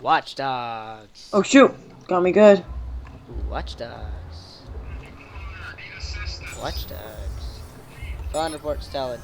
Watch Dogs. Oh shoot, got me good. Watch Dogs. Watch Dogs. Phone report stolen.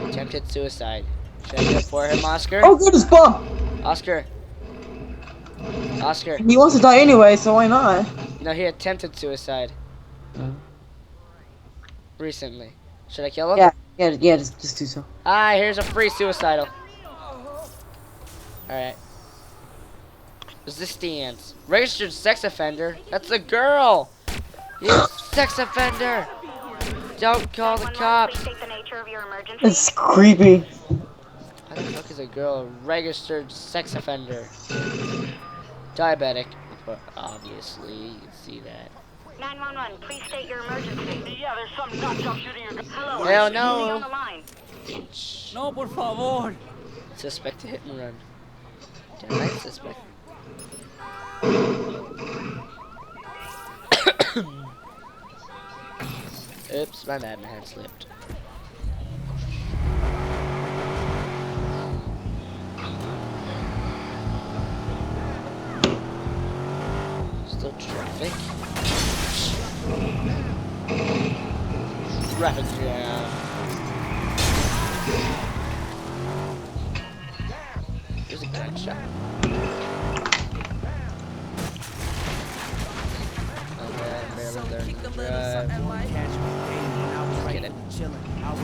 Attempted suicide. Should I do it for him, Oscar? Oh goodness, Bob! Oscar. Oscar. He wants to die anyway, so why not? No, he attempted suicide Uh, recently. Should I kill him? yeah, just do so. Ah, here's a free suicidal. Alright. Resistance. Registered sex offender? That's a girl! You sex offender! Don't call the cops! It's creepy. How the fuck is a girl a registered sex offender? Diabetic. But obviously, you can see that. 911, please state your emergency. Yeah, there's some nut job shooting your... Hello, Hell on no! the line. Bitch. No, por favor. Suspect hit and run. Damn right, suspect. Oops, my bad, my hand slipped. Still traffic. Traffic jam. There's a gunshot.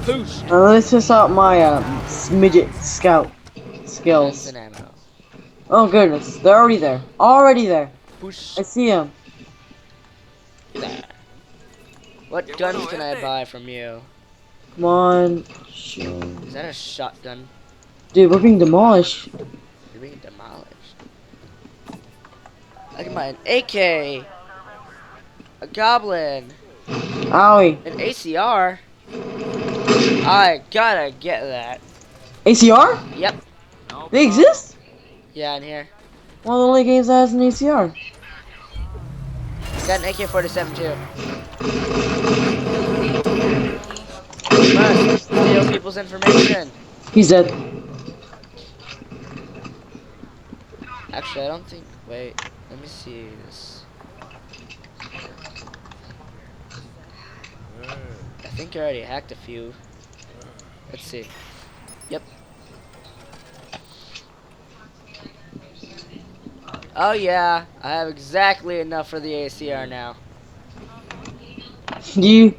Push. Let's test out my midget scout skills. Instant ammo. Oh goodness, they're already there. Already there. Push. I see him. There. What guns can I buy from you? Come on. Shoot. Is that a shotgun? Dude, we're being demolished. You're being demolished. I can buy an AK, a goblin, Owie. an ACR. I gotta get that. ACR? Yep. They exist? Yeah, in here. One of the only games that has an ACR. Got an AK-47 too. Must steal people's information. He's dead. Actually, I don't think. Wait, let me see this. I think I already hacked a few. Let's see. Yep. Oh yeah, I have exactly enough for the ACR now. You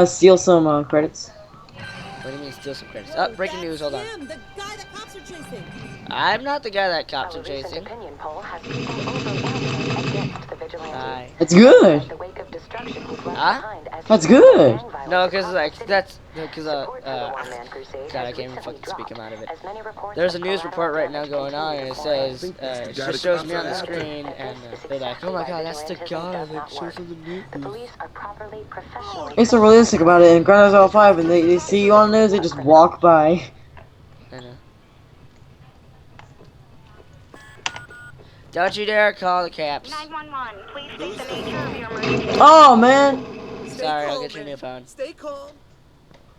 steal some credits. What do you mean steal some credits? Oh, breaking news, hold on. Him, the guy that cops are chasing. I'm not the guy that cops are A recent chasing. opinion poll has people overwhelmingly against the vigilante. Hi. That's good. In the wake of destruction he's left Huh? behind as That's he good. gang violence No, because across like the city. that's because Support for the one-man crusade God, has I can't even recently fucking speak him out of it. dropped, as many reports There's a of news collateral report right now damage going on, and it continue to says climb. it just shows me on the screen, As and this is they're like, exactly oh my why god, that's the vigilantism guy does that not shows work. on the news. The police are properly professionally It's so realistic about it in Grand Theft Auto 5 and they see you on the news, they just walk by. I know. Don't you dare call the cops. 911, please state the nature of your emergency. Oh man. Sorry, I'll get you a new phone. Stay calm.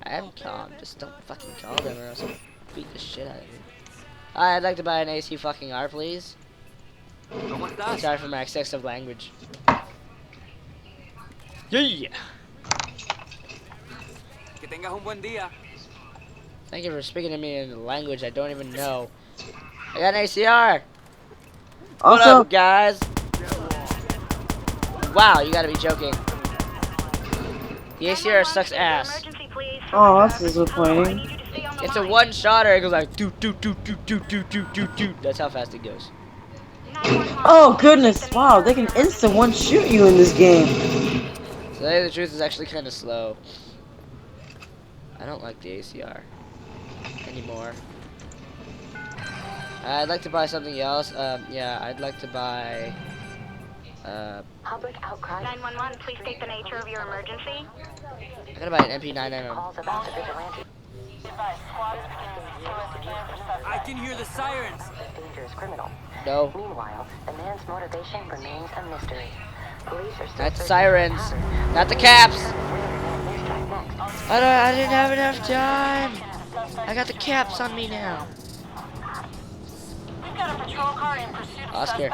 I am calm, just don't fucking call them or else I'll beat the shit out of you. Hi, I'd like to buy an AC fucking R, please. ¿Cómo estás? Sorry for my excessive language. Yeah. Que tengas un buen día. Thank you for speaking to me in a language I don't even know. I got an ACR. What Also, up, guys? Wow, you gotta be joking. The ACR sucks ass. Emergency, please. oh, that's disappointing. Need you to stay on the It's a line. one-shotter. It goes like doot doot doot doot doot doot doot doot doot. That's how fast it goes. 911, Oh goodness, wow, they can instant one shoot you in this game. To tell you the truth, is actually kind of slow. I don't like the ACR anymore. I'd like to buy something else. Yeah, I'd like to buy. Public outcry. 911, please state the nature of your emergency. I gotta buy an MP9 ammo. Calls about the vigilante. I can hear the sirens. Dangerous criminal. No, Meanwhile, the man's motivation remains a mystery. Police are still that's searching sirens, for patterns. not the caps. Where the man may strike next. I didn't have enough time. I got the caps on me now. We've got a patrol car in pursuit of Oscar.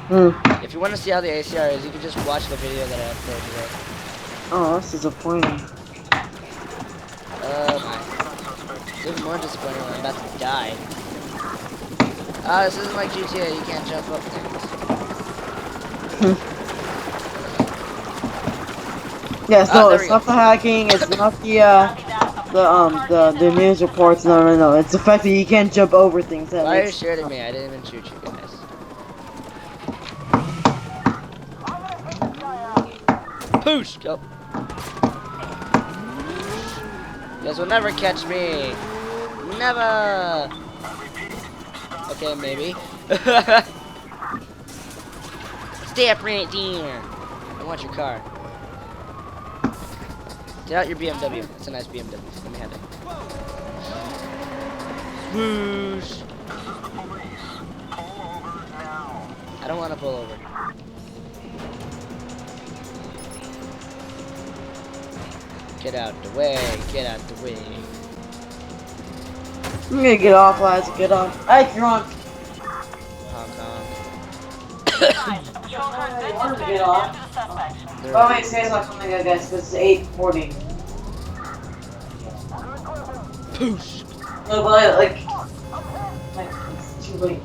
suspect. If you want to see how the ACR is, you can just watch the video that I uploaded today. Oh, that's disappointing. My. This is more disappointing when I'm about to die. This isn't like GTA, you can't jump up things. Yeah, so there it's we not go. the hacking, it's not the news reports, no. It's the fact that you can't jump over things that Why are you makes shooting me? I didn't even shoot you guys. Poosh! Go. You guys will never catch me. Never. Okay, maybe. Step right there. I want your car. Get out your BMW. It's a nice BMW. Let me have it. Swoosh. I don't want to pull over. Get out the way. Get out the way. I'm gonna get off, lads. Get off. Hey, you're on. Hong Kong. Patrol car's been dispatched after the suspect. Oh wait, say something, I guess, because it's 8:40. Poosh. No, but like, it's too late.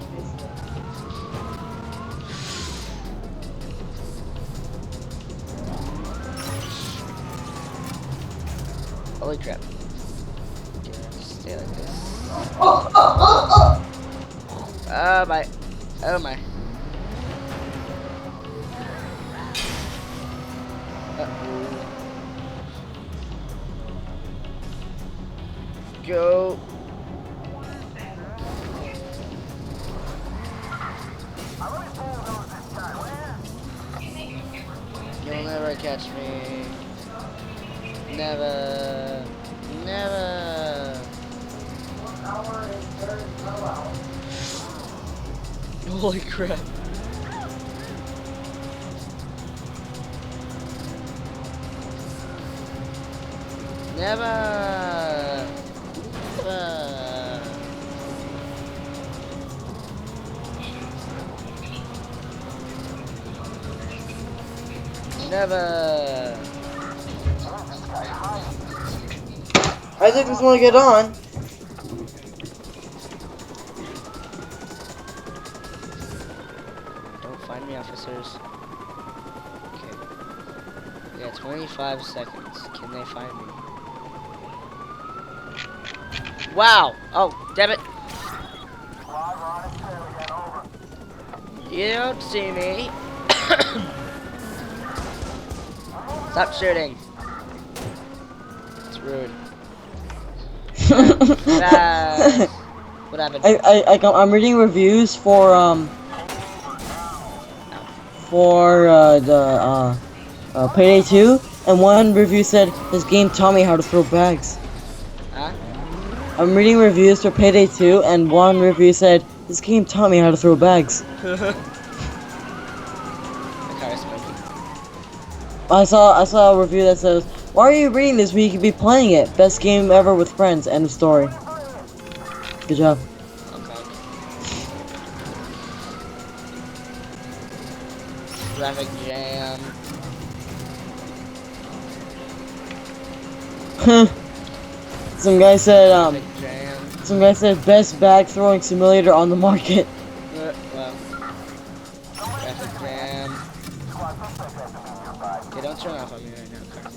Holy crap. Just stay like this. Oh my. Oh my. Uh-oh. Go. You'll never catch me. Never. Never. Holy crap. Never. Never. I just want to get on. Don't find me, officers. Okay. We got 25 seconds. Can they find me? Wow! Oh, damn it! You don't see me. Stop shooting. It's rude. What happened? I'm reading reviews for Payday 2, and one review said this game taught me how to throw bags. Huh? I'm reading reviews for Payday 2, and one review said this game taught me how to throw bags. The car is smoking. I saw a review that says, "Why are you reading this when you could be playing it? Best game ever with friends." End of story. Good job. Okay. Traffic jam. Some guy said Traffic jam. some guy said best bag throwing simulator on the market. Well. Traffic jam. Okay, don't turn off on me right now, car.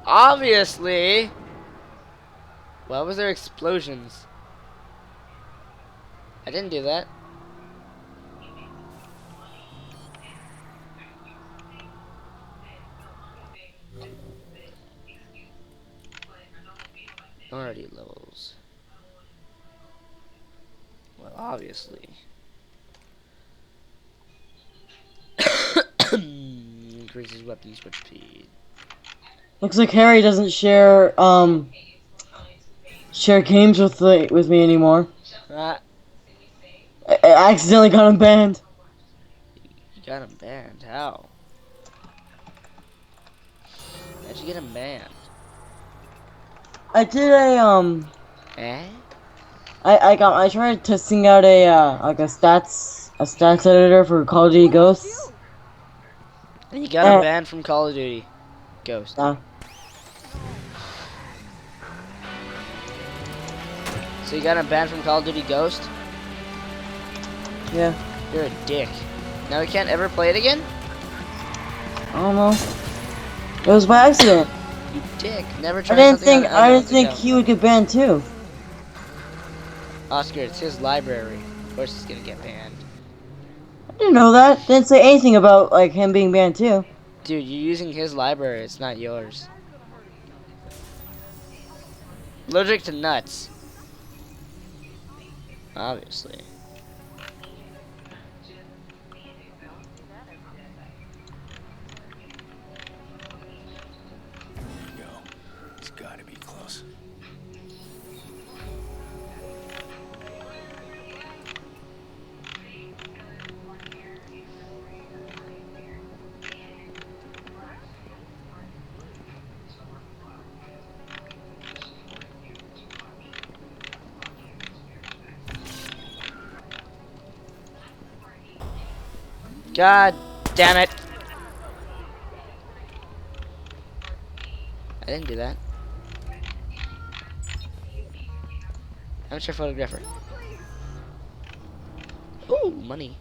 Obviously. Why was there explosions? I didn't do that. Already levels. Well, obviously. Increases weapon switch speed. Looks like Harry doesn't share games with me anymore. I accidentally got him banned. You got him banned. How? How'd you get him banned? I did a Eh? I tried testing out a like a stats editor for Call of Duty Ghosts. And you got him banned from Call of Duty Ghost. Yeah. So you got him banned from Call of Duty Ghost? Yeah. You're a dick. Now we can't ever play it again? I don't know. It was by accident. You dick. Never I tried didn't something think on anyone's he account. would get banned too. Oscar, it's his library. Of course he's gonna get banned. I didn't know that. Didn't say anything about like him being banned too. Dude, you're using his library. It's not yours. Allergic to nuts. Obviously. Go. It's gotta be close. God damn it. I didn't do that. Amateur photographer. Ooh, money.